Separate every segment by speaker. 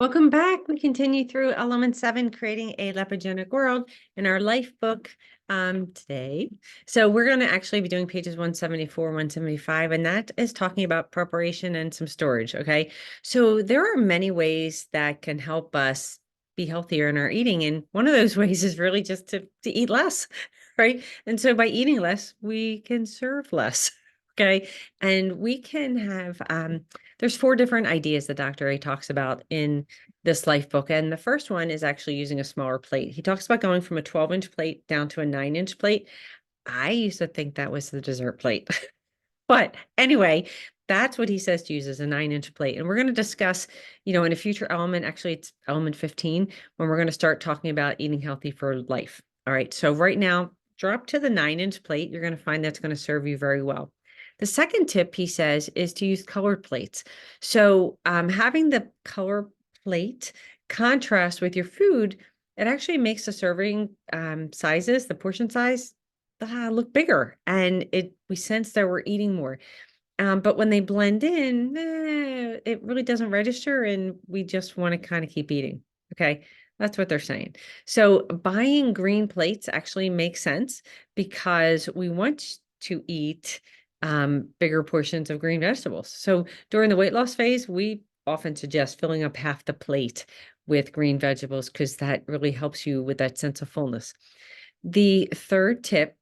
Speaker 1: Welcome back. We continue through Element 7, Creating a Lipogenic World in our life book today. So we're going to actually be doing pages 174, 175, and that is talking about preparation and some storage, okay? So there are many ways that can help us be healthier in our eating, and one of those ways is really just to eat less, right? And so by eating less, we can serve less, okay? And we can have there's 4 different ideas that Dr. A talks about in this life book. And the first one is actually using a smaller plate. He talks about going from a 12-inch plate down to a 9-inch plate. I used to think that was the dessert plate. But anyway, that's what he says to use as a 9-inch plate. And we're going to discuss, in a future element, actually it's element 15, when we're going to start talking about eating healthy for life. All right. So right now, drop to the 9-inch plate. You're going to find that's going to serve you very well. The second tip, he says, is to use colored plates. So having the color plate contrast with your food, it actually makes the serving sizes, the portion size, look bigger, and we sense that we're eating more. But when they blend in, it really doesn't register, and we just want to kind of keep eating. Okay, that's what they're saying. So buying green plates actually makes sense because we want to eat bigger portions of green vegetables. So during the weight loss phase, we often suggest filling up half the plate with green vegetables because that really helps you with that sense of fullness. The third tip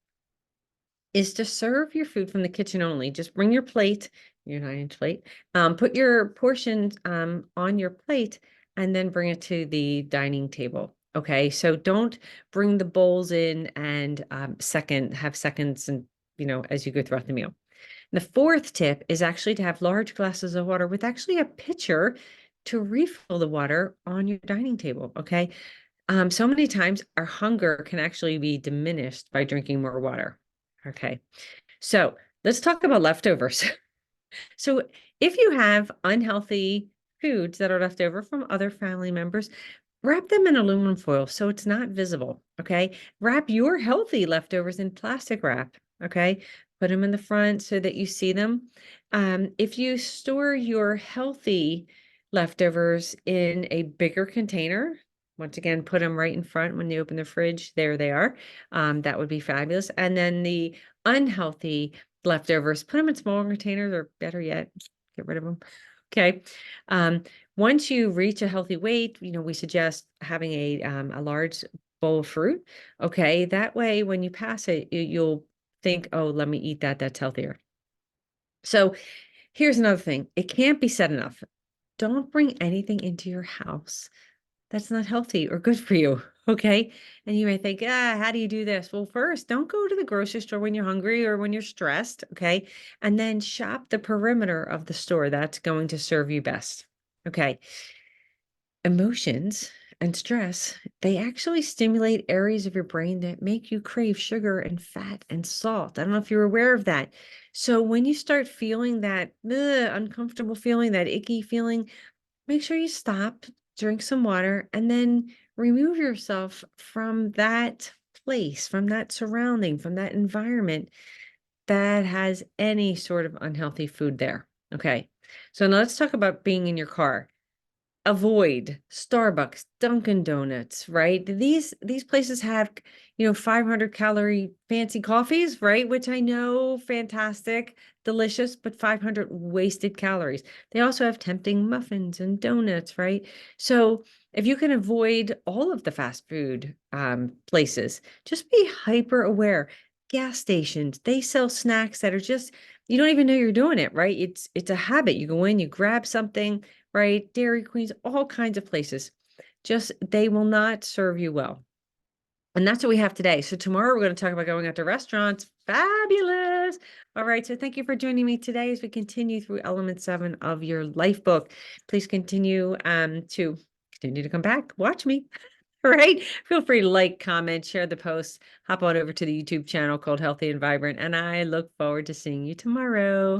Speaker 1: is to serve your food from the kitchen only. Just bring your plate, your 9-inch plate, put your portions on your plate, and then bring it to the dining table. Okay, so don't bring the bowls in and have seconds and as you go throughout the meal. The fourth tip is actually to have large glasses of water with actually a pitcher to refill the water on your dining table. Okay, so many times our hunger can actually be diminished by drinking more water. Okay, so let's talk about leftovers. So if you have unhealthy foods that are left over from other family members, wrap them in aluminum foil so it's not visible. Okay, wrap your healthy leftovers in plastic wrap. Okay, put them in the front so that you see them. If you store your healthy leftovers in a bigger container, once again, put them right in front when you open the fridge. There they are. That would be fabulous. And then the unhealthy leftovers, put them in smaller containers, or better yet, get rid of them. Okay. Once you reach a healthy weight, we suggest having a large bowl of fruit. Okay. That way, when you pass it, you'll think, oh, let me eat that. That's healthier. So here's another thing. It can't be said enough. Don't bring anything into your house that's not healthy or good for you. Okay. And you may think, how do you do this? Well, first, don't go to the grocery store when you're hungry or when you're stressed. Okay. And then shop the perimeter of the store. That's going to serve you best. Okay. Emotions and stress, they actually stimulate areas of your brain that make you crave sugar and fat and salt. I don't know if you're aware of that. So when you start feeling that uncomfortable feeling, that icky feeling, make sure you stop, drink some water, and then remove yourself from that place, from that surrounding, from that environment that has any sort of unhealthy food there. Okay. So now let's talk about being in your car. Avoid Starbucks, Dunkin' Donuts, right? These places have, 500 calorie fancy coffees, right? Which I know, fantastic, delicious, but 500 wasted calories. They also have tempting muffins and donuts, right? So if you can avoid all of the fast food places, just be hyper aware. Gas stations, they sell snacks that are just, you don't even know you're doing it, right? It's a habit. You go in, you grab something, right? Dairy Queens, all kinds of places. Just they will not serve you well. And that's what we have today. So tomorrow we're going to talk about going out to restaurants. Fabulous. All right. So thank you for joining me today as we continue through element 7 of your life book. Please continue to come back. Watch me. All right. Feel free to like, comment, share the post, hop on over to the YouTube channel called Healthy and Vibrant. And I look forward to seeing you tomorrow.